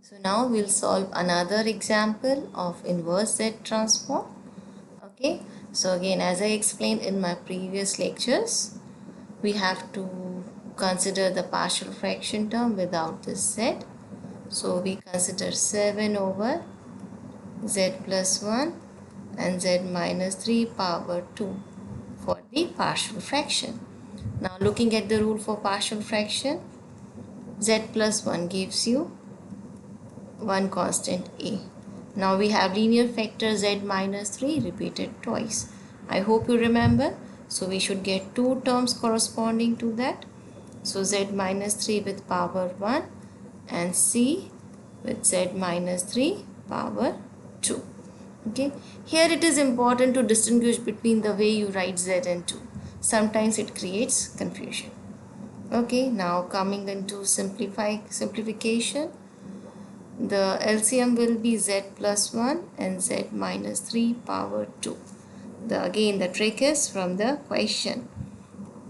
So now we'll solve another example of inverse Z transform. Okay, so again, as I explained in my previous lectures, we have to consider the partial fraction term without this Z. So we consider 7 over Z plus 1 and Z minus 3 power 2 for the partial fraction. Now looking at the rule for partial fraction, Z plus 1 gives you one constant a. Now we have linear factor Z minus 3 repeated twice. I hope you remember. So we should get two terms corresponding to that. So Z minus 3 with power 1 and C with Z minus 3 power 2. Okay. Here it is important to distinguish between the way you write Z and 2. Sometimes it creates confusion. Okay. Now coming into simplification. The LCM will be Z plus 1 and Z minus 3 power 2. Again the trick is from the question.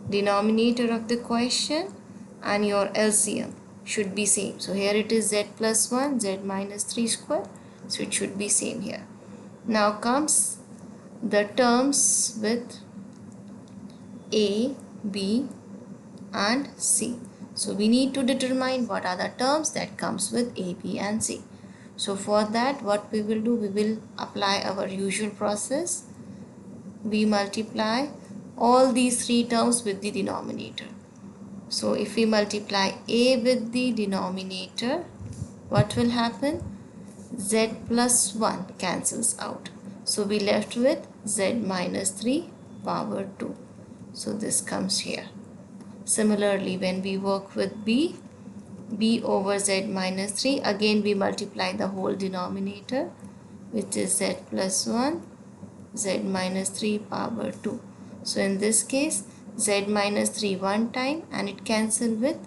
Denominator of the question and your LCM should be same. So here it is Z plus 1, Z minus 3 square. So it should be same here. Now comes the terms with A, B and C. So we need to determine what are the terms that comes with A, B and C. So for that what we will do, we will apply our usual process. We multiply all these three terms with the denominator. So if we multiply A with the denominator, what will happen? Z plus 1 cancels out. So we left with Z minus 3 power 2. So this comes here. Similarly, when we work with B over Z minus 3, again we multiply the whole denominator, which is Z plus 1, Z minus 3 power 2. So in this case, Z minus 3 one time and it cancels with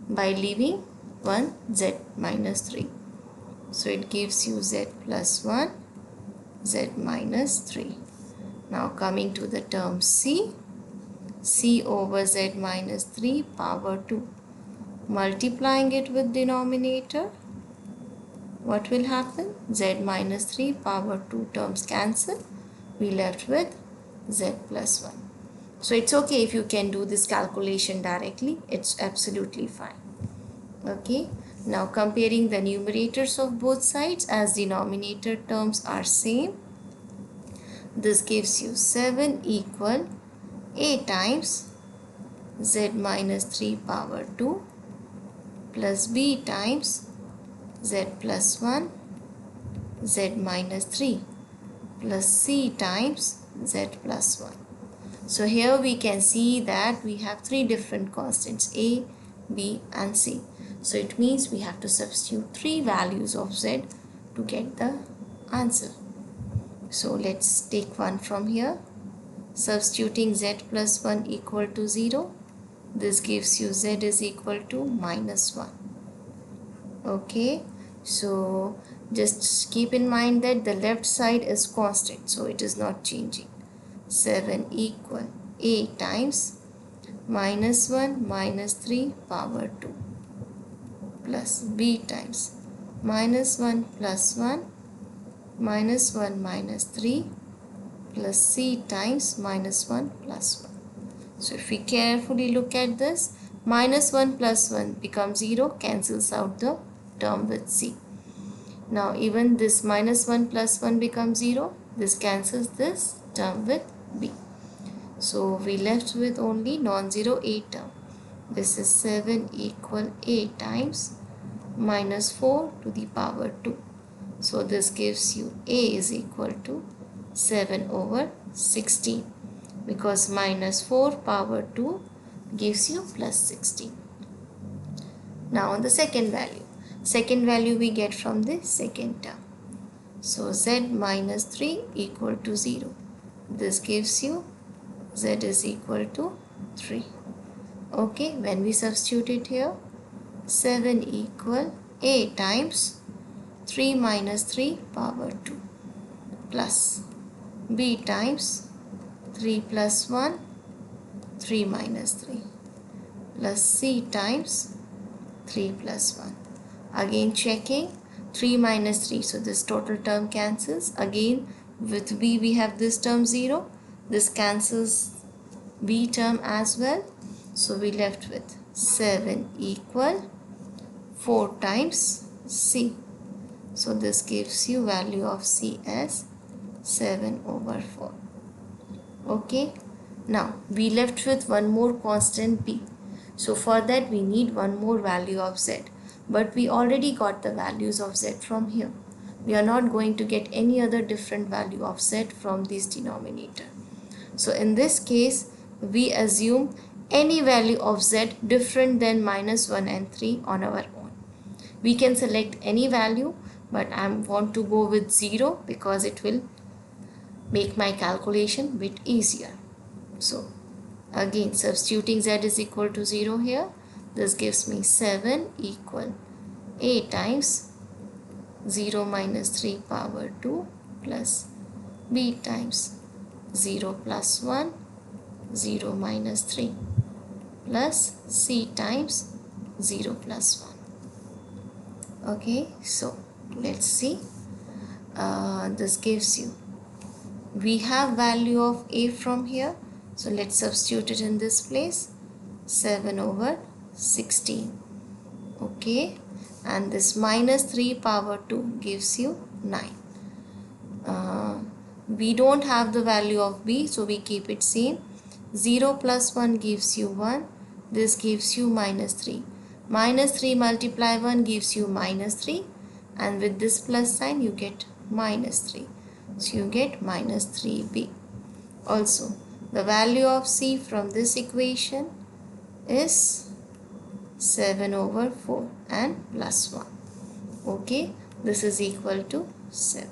by leaving 1 Z minus 3. So it gives you Z plus 1, Z minus 3. Now coming to the term C over Z minus 3 power 2. Multiplying it with denominator, what will happen? Z minus 3 power 2 terms cancel. We left with Z plus 1. So it's okay if you can do this calculation directly. It's absolutely fine. Okay. Now comparing the numerators of both sides, as denominator terms are same, this gives you 7 equal A times Z minus 3 power 2 plus B times Z plus 1 Z minus 3 plus C times Z plus 1. So here we can see that we have three different constants A, B and C. So it means we have to substitute three values of Z to get the answer. So let's take one from here. Substituting Z plus 1 equal to 0. This gives you Z is equal to minus 1. Okay. So just keep in mind that the left side is constant. So it is not changing. 7 equal A times minus 1 minus 3 power 2 plus B times minus 1 plus 1 minus 1 minus 3 plus C times minus 1 plus 1. So if we carefully look at this, minus 1 plus 1 becomes 0, cancels out the term with C. Now even this minus 1 plus 1 becomes 0, this cancels this term with B. So we left with only non-zero A term. This is 7 equal A times minus 4 to the power 2. So this gives you A is equal to 7 over 16, because minus 4 power 2 gives you plus 16. Now on the second value we get from the second term. So Z minus 3 equal to 0. This gives you Z is equal to 3. Okay, when we substitute it here, 7 equal A times 3 minus 3 power 2 plus B times 3 plus 1 3 minus 3 plus C times 3 plus 1. Again checking, 3 minus 3, so this total term cancels. Again with b we have this term 0, this cancels b term as well, so we left with 7 equal 4 times c. So this gives you value of c as 7 over 4. Okay, now we left with one more constant b. So for that we need one more value of z, but we already got the values of z from here. We are not going to get any other different value of z from this denominator. So in this case we assume any value of z different than minus 1 and 3 on our own. We can select any value, but I want to go with 0 because it will make my calculation a bit easier. So again substituting z is equal to 0 here, this gives me 7 equal a times 0 minus 3 power 2 plus b times 0 plus 1 0 minus 3 plus c times 0 plus 1. Okay, so let's see. This gives you, we have value of a from here, so let's substitute it in this place, 7 over 16. Okay, and this minus 3 power 2 gives you 9. We don't have the value of b, so we keep it same. 0 plus 1 gives you 1, this gives you minus 3. Minus 3 multiply 1 gives you minus 3, and with this plus sign you get minus 3. So you get minus 3b. Also, the value of c from this equation is 7 over 4 and plus 1. Okay, this is equal to 7.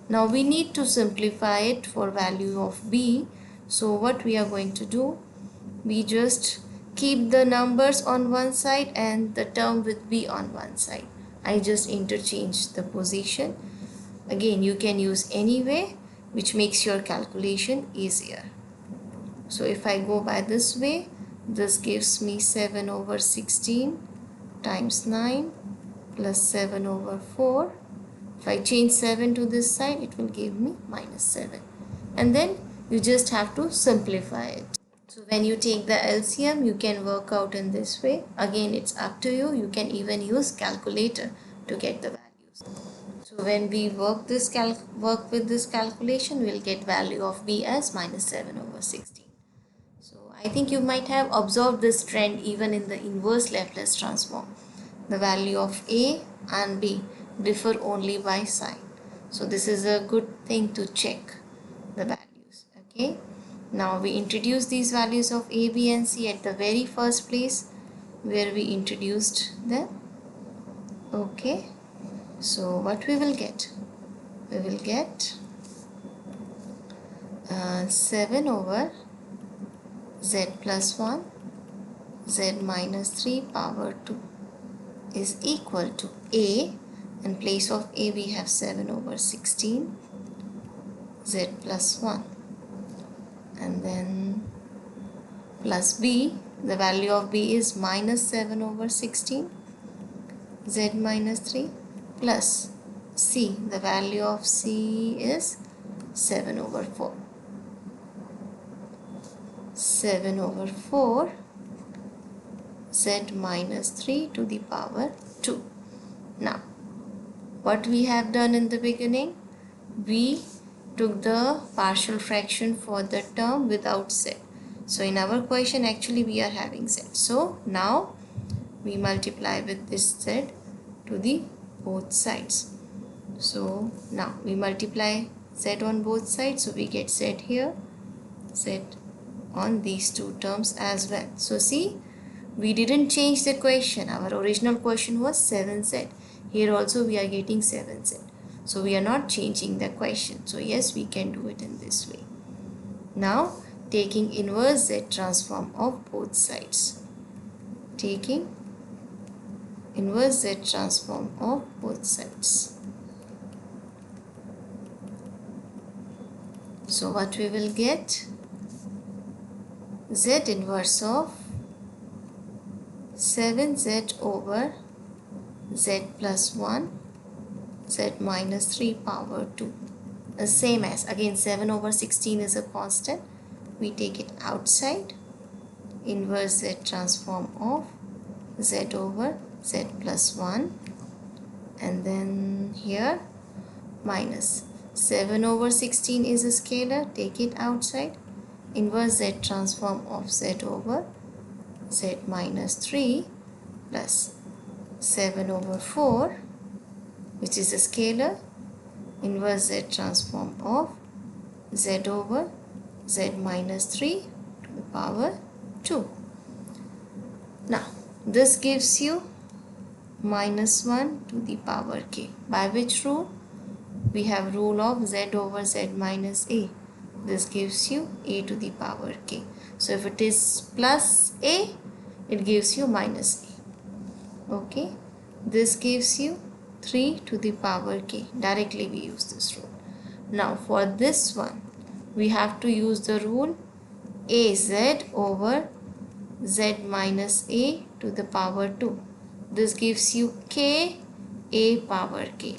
Now we need to simplify it for value of b. So what we are going to do, we just keep the numbers on one side and the term with b on one side. I just interchange the position. Again, you can use any way which makes your calculation easier. So if I go by this way, this gives me 7 over 16 times 9 plus 7 over 4. If I change 7 to this side, it will give me minus 7. And then you just have to simplify it. So when you take the LCM, you can work out in this way. Again, it's up to you. You can even use calculator to get the values. So when we work with this calculation, we'll get value of b as minus 7 over 16. So I think you might have observed this trend even in the inverse Laplace transform. The value of a and b differ only by sign. So this is a good thing to check the values. Okay. Now we introduce these values of a, b and c at the very first place where we introduced them. Okay. So what we will get? We will get 7 over z plus 1 z minus 3 power 2 is equal to a. In place of a we have 7 over 16 z plus 1, and then plus b, the value of b is minus 7 over 16 z minus 3 plus c, the value of c is 7 over 4. 7 over 4 z minus 3 to the power 2. Now what we have done in the beginning, we took the partial fraction for the term without z. So in our question actually we are having z. So now we multiply with this z to the both sides. So now we multiply z on both sides, so we get z here, z on these two terms as well. So see, we didn't change the question. Our original question was 7z. Here also we are getting 7z. So we are not changing the question. So yes, we can do it in this way. Now taking inverse z transform of both sides. Taking inverse z transform of both sides. So what we will get? Z inverse of 7z over z plus 1 z minus 3 power 2. Same as again 7 over 16 is a constant. We take it outside. Inverse z transform of z over z plus 1. And then here minus 7 over 16 is a scalar. Take it outside. Inverse z transform of z over z minus 3 plus 7 over 4, which is a scalar. Inverse z transform of z over z minus 3 to the power 2. Now this gives you minus 1 to the power k. By which rule? We have rule of z over z minus a. This gives you a to the power k. So if it is plus a, it gives you minus a. Okay. This gives you 3 to the power k. Directly we use this rule. Now for this one, we have to use the rule az over z minus a to the power 2. This gives you k a power k.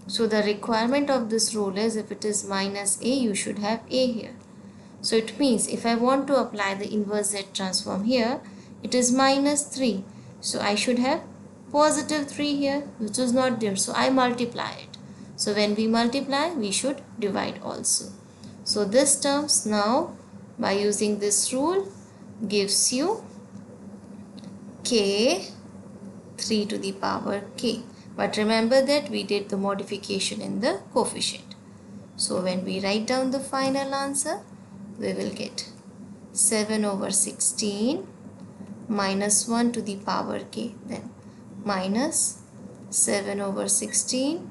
So the requirement of this rule is if it is minus a, you should have a here. So it means if I want to apply the inverse z transform here, it is minus 3. So I should have positive 3 here, which is not there. So I multiply it. So when we multiply, we should divide also. So this terms now by using this rule gives you k 3 to the power k. But remember that we did the modification in the coefficient. So when we write down the final answer, we will get 7 over 16 minus 1 to the power k. Then minus 7 over 16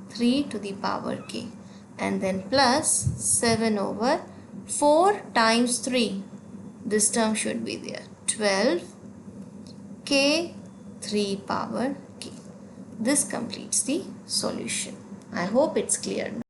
3 to the power k. And then plus 7 over 4 times 3. This term should be there. 12 k 3 power k. This completes the solution. I hope it's clear now.